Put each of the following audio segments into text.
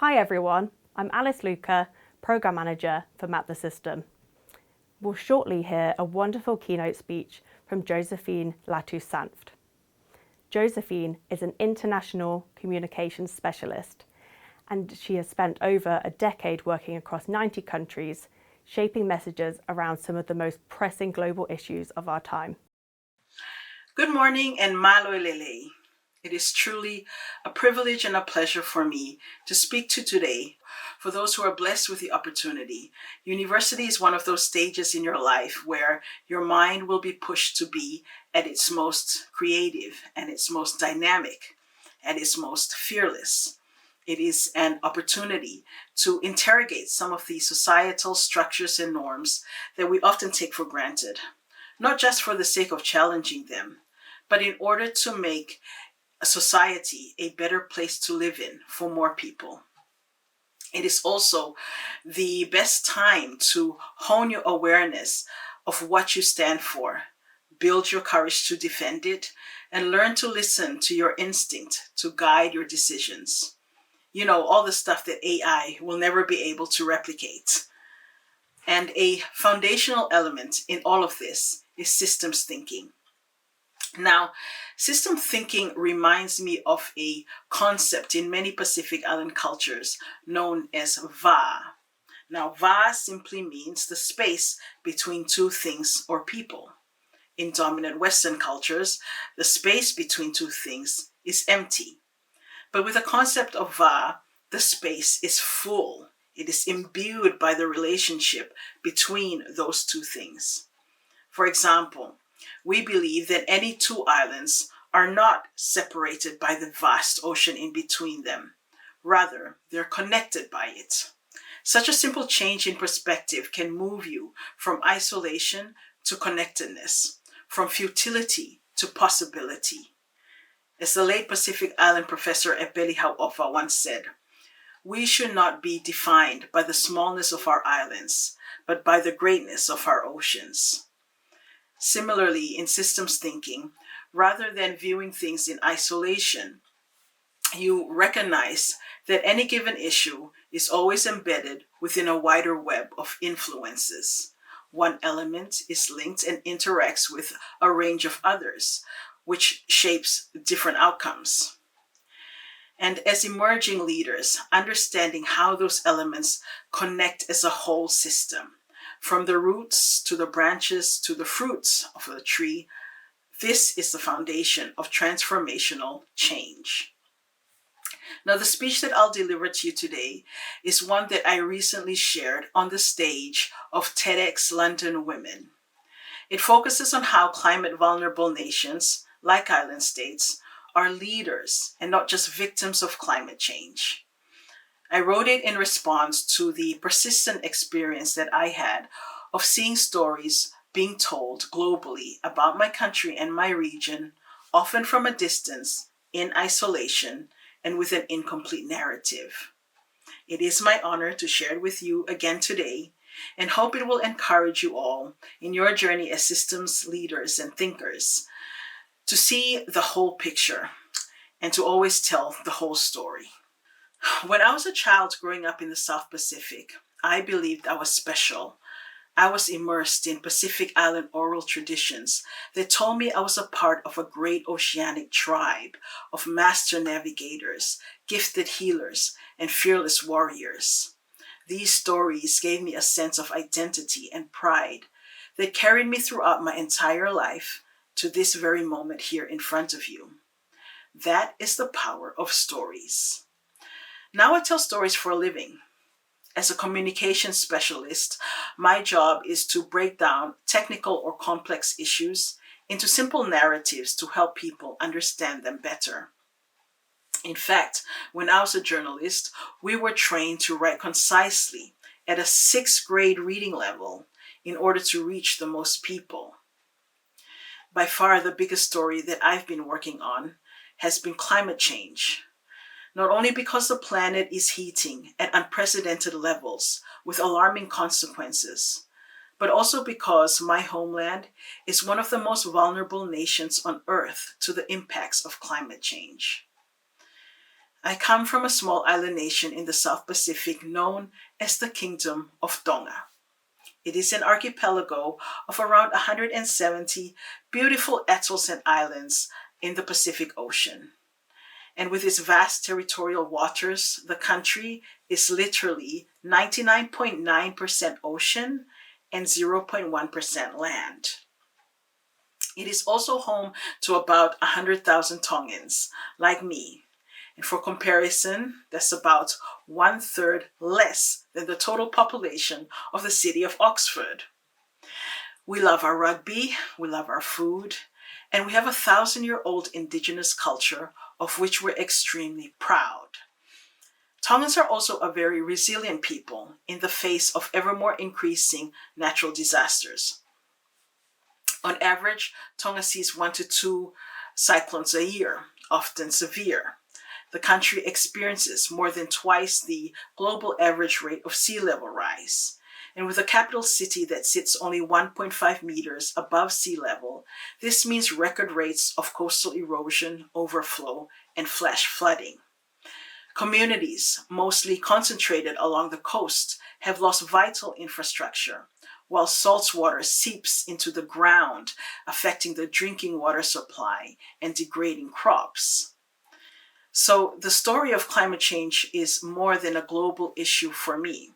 Hi everyone, I'm Alice Luca, Programme Manager for Map the System. We'll shortly hear a wonderful keynote speech from Josephine Latu-Sanft. Josephine is an international communications specialist, and she has spent over a decade working across 90 countries, shaping messages around some of the most pressing global issues of our time. Good morning and malo lele. It is truly a privilege and a pleasure for me to speak to today. For those who are blessed with the opportunity, university is one of those stages in your life where your mind will be pushed to be at its most creative and its most dynamic and its most fearless. It is an opportunity to interrogate some of the societal structures and norms that we often take for granted, not just for the sake of challenging them, but in order to make a society a better place to live in for more people. It is also the best time to hone your awareness of what you stand for, build your courage to defend it, and learn to listen to your instinct to guide your decisions. You know, all the stuff that AI will never be able to replicate. And a foundational element in all of this is systems thinking. Now, system thinking reminds me of a concept in many Pacific Island cultures known as va. Now, va simply means the space between two things or people. In dominant Western cultures, the space between two things is empty. But with the concept of va, the space is full. It is imbued by the relationship between those two things. For example, we believe that any two islands are not separated by the vast ocean in between them. Rather, they're connected by it. Such a simple change in perspective can move you from isolation to connectedness, from futility to possibility. As the late Pacific Island professor Epeli Hau'ofa once said, we should not be defined by the smallness of our islands, but by the greatness of our oceans. Similarly, in systems thinking, rather than viewing things in isolation, you recognize that any given issue is always embedded within a wider web of influences. One element is linked and interacts with a range of others, which shapes different outcomes. And as emerging leaders, understanding how those elements connect as a whole system, from the roots to the branches to the fruits of the tree, this is the foundation of transformational change. Now, the speech that I'll deliver to you today is one that I recently shared on the stage of TEDx London Women. It focuses on how climate vulnerable nations, like island states, are leaders and not just victims of climate change. I wrote it in response to the persistent experience that I had of seeing stories being told globally about my country and my region, often from a distance, in isolation, and with an incomplete narrative. It is my honor to share it with you again today, and hope it will encourage you all in your journey as systems leaders and thinkers to see the whole picture and to always tell the whole story. When I was a child growing up in the South Pacific, I believed I was special. I was immersed in Pacific Island oral traditions that told me I was a part of a great oceanic tribe of master navigators, gifted healers, and fearless warriors. These stories gave me a sense of identity and pride that carried me throughout my entire life to this very moment here in front of you. That is the power of stories. Now I tell stories for a living. As a communication specialist, my job is to break down technical or complex issues into simple narratives to help people understand them better. In fact, when I was a journalist, we were trained to write concisely at a 6th grade reading level in order to reach the most people. By far, the biggest story that I've been working on has been climate change. Not only because the planet is heating at unprecedented levels with alarming consequences, but also because my homeland is one of the most vulnerable nations on Earth to the impacts of climate change. I come from a small island nation in the South Pacific known as the Kingdom of Tonga. It is an archipelago of around 170 beautiful atolls and islands in the Pacific Ocean. And with its vast territorial waters, the country is literally 99.9% ocean and 0.1% land. It is also home to about 100,000 Tongans, like me. And for comparison, that's about 1/3 less than the total population of the city of Oxford. We love our rugby, we love our food, and we have a 1,000-year-old indigenous culture of which we're extremely proud. Tongans are also a very resilient people in the face of ever more increasing natural disasters. On average, Tonga sees 1 to 2 cyclones a year, often severe. The country experiences more than twice the global average rate of sea level rise. And with a capital city that sits only 1.5 meters above sea level, this means record rates of coastal erosion, overflow, and flash flooding. Communities, mostly concentrated along the coast, have lost vital infrastructure, while salt water seeps into the ground, affecting the drinking water supply and degrading crops. So the story of climate change is more than a global issue for me.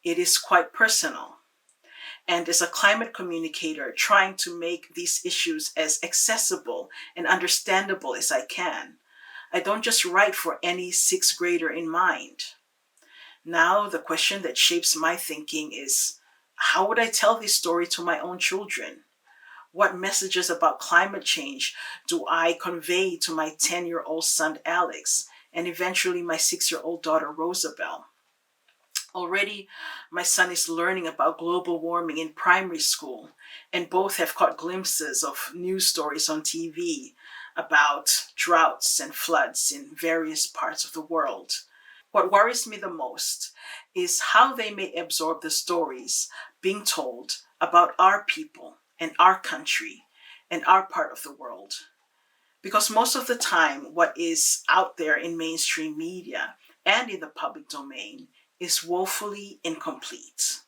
It is quite personal. And as a climate communicator trying to make these issues as accessible and understandable as I can, I don't just write for any sixth grader in mind. Now, the question that shapes my thinking is, how would I tell this story to my own children? What messages about climate change do I convey to my 10-year-old son, Alex, and eventually my 6-year-old daughter, Rosabelle? Already, my son is learning about global warming in primary school, and both have caught glimpses of news stories on TV about droughts and floods in various parts of the world. What worries me the most is how they may absorb the stories being told about our people and our country and our part of the world. Because most of the time, what is out there in mainstream media and in the public domain is woefully incomplete.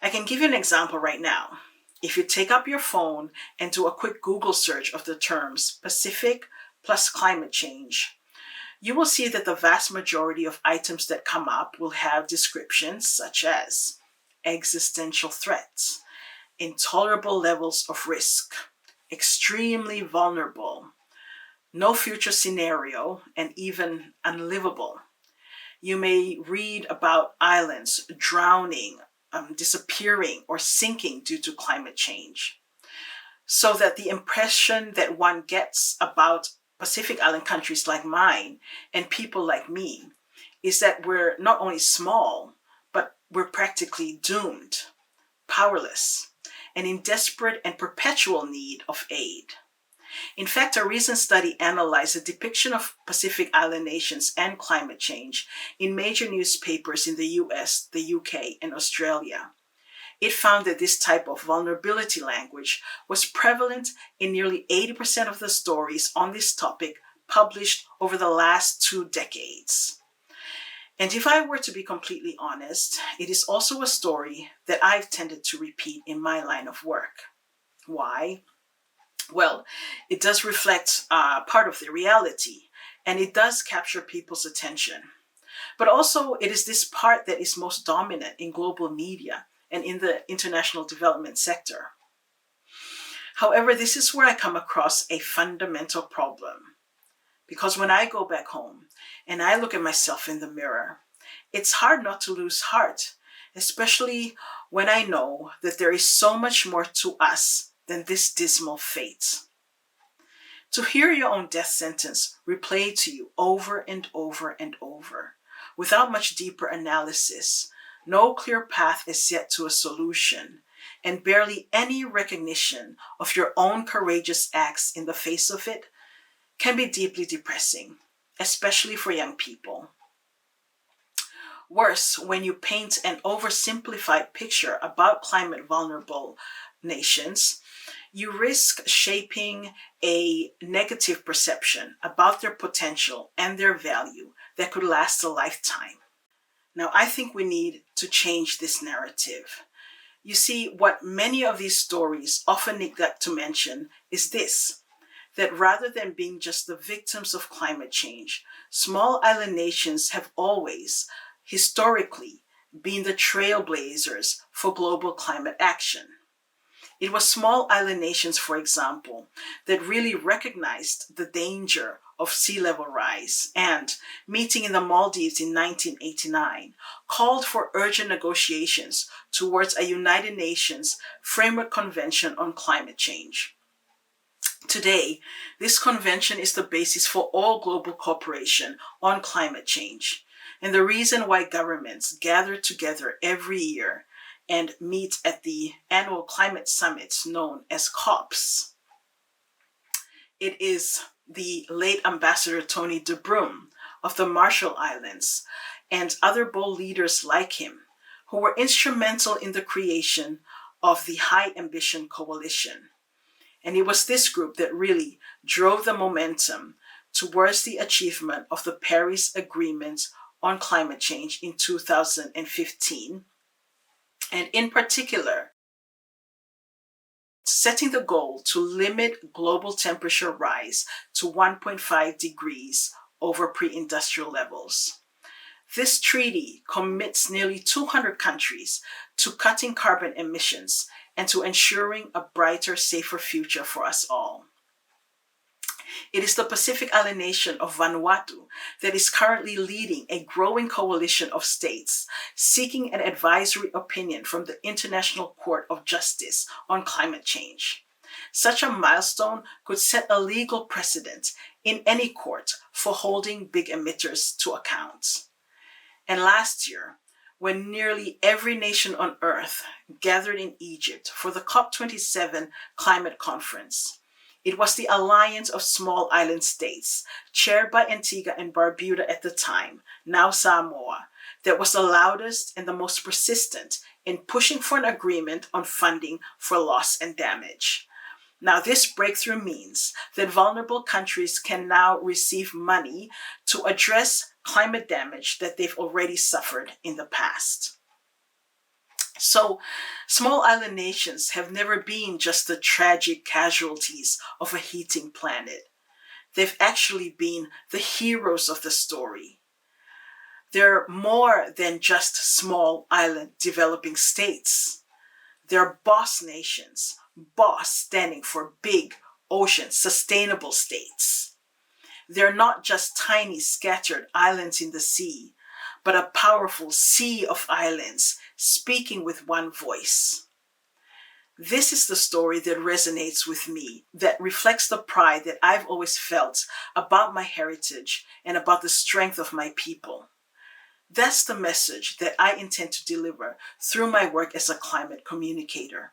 I can give you an example right now. If you take up your phone and do a quick Google search of the terms Pacific plus climate change, you will see that the vast majority of items that come up will have descriptions such as existential threats, intolerable levels of risk, extremely vulnerable, no future scenario, and even unlivable. You may read about islands drowning, disappearing, or sinking due to climate change. So that the impression that one gets about Pacific Island countries like mine and people like me is that we're not only small, but we're practically doomed, powerless, and in desperate and perpetual need of aid. In fact, a recent study analyzed the depiction of Pacific Island nations and climate change in major newspapers in the US, the UK, and Australia. It found that this type of vulnerability language was prevalent in nearly 80% of the stories on this topic published over the last 2 decades. And if I were to be completely honest, it is also a story that I've tended to repeat in my line of work. Why? Well, it does reflect part of the reality, and it does capture people's attention. But also, it is this part that is most dominant in global media and in the international development sector. However, this is where I come across a fundamental problem. Because when I go back home and I look at myself in the mirror, it's hard not to lose heart, especially when I know that there is so much more to us than this dismal fate. To hear your own death sentence replayed to you over and over and over, without much deeper analysis, no clear path is yet to a solution, and barely any recognition of your own courageous acts in the face of it, can be deeply depressing, especially for young people. Worse, when you paint an oversimplified picture about climate vulnerable nations, you risk shaping a negative perception about their potential and their value that could last a lifetime. Now, I think we need to change this narrative. You see, what many of these stories often neglect to mention is this, that rather than being just the victims of climate change, small island nations have always, historically, been the trailblazers for global climate action. It was small island nations, for example, that really recognized the danger of sea level rise and, meeting in the Maldives in 1989, called for urgent negotiations towards a United Nations Framework Convention on Climate Change. Today, this convention is the basis for all global cooperation on climate change, and the reason why governments gather together every year and meet at the annual climate summits known as COPs. It is the late Ambassador Tony de Bruyn of the Marshall Islands and other bold leaders like him who were instrumental in the creation of the High Ambition Coalition. And it was this group that really drove the momentum towards the achievement of the Paris Agreement on climate change in 2015. And in particular, setting the goal to limit global temperature rise to 1.5 degrees over pre-industrial levels. This treaty commits nearly 200 countries to cutting carbon emissions and to ensuring a brighter, safer future for us all. It is the Pacific Island nation of Vanuatu that is currently leading a growing coalition of states seeking an advisory opinion from the International Court of Justice on climate change. Such a milestone could set a legal precedent in any court for holding big emitters to account. And last year, when nearly every nation on Earth gathered in Egypt for the COP27 climate conference, it was the Alliance of Small Island States, chaired by Antigua and Barbuda at the time, now Samoa, that was the loudest and the most persistent in pushing for an agreement on funding for loss and damage. Now, this breakthrough means that vulnerable countries can now receive money to address climate damage that they've already suffered in the past. So, small island nations have never been just the tragic casualties of a heating planet. They've actually been the heroes of the story. They're more than just small island developing states. They're boss nations, boss standing for big, ocean, sustainable states. They're not just tiny scattered islands in the sea, but a powerful sea of islands speaking with one voice. This is the story that resonates with me, that reflects the pride that I've always felt about my heritage and about the strength of my people. That's the message that I intend to deliver through my work as a climate communicator.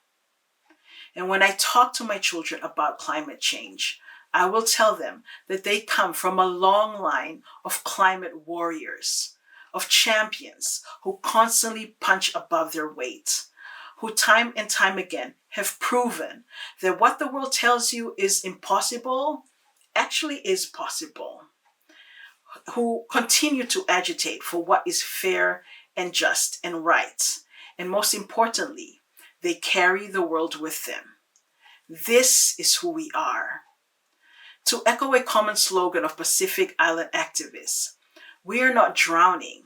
And when I talk to my children about climate change, I will tell them that they come from a long line of climate warriors, of champions who constantly punch above their weight, who time and time again have proven that what the world tells you is impossible actually is possible, who continue to agitate for what is fair and just and right. And most importantly, they carry the world with them. This is who we are. To echo a common slogan of Pacific Island activists, we are not drowning,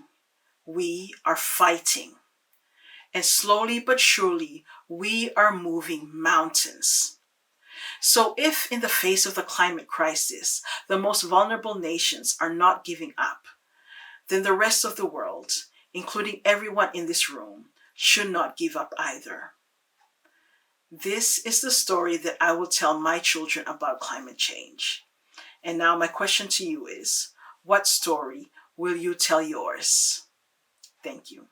we are fighting. And slowly but surely, we are moving mountains. So if in the face of the climate crisis, the most vulnerable nations are not giving up, then the rest of the world, including everyone in this room, should not give up either. This is the story that I will tell my children about climate change. And now my question to you is, what story will you tell yours? Thank you.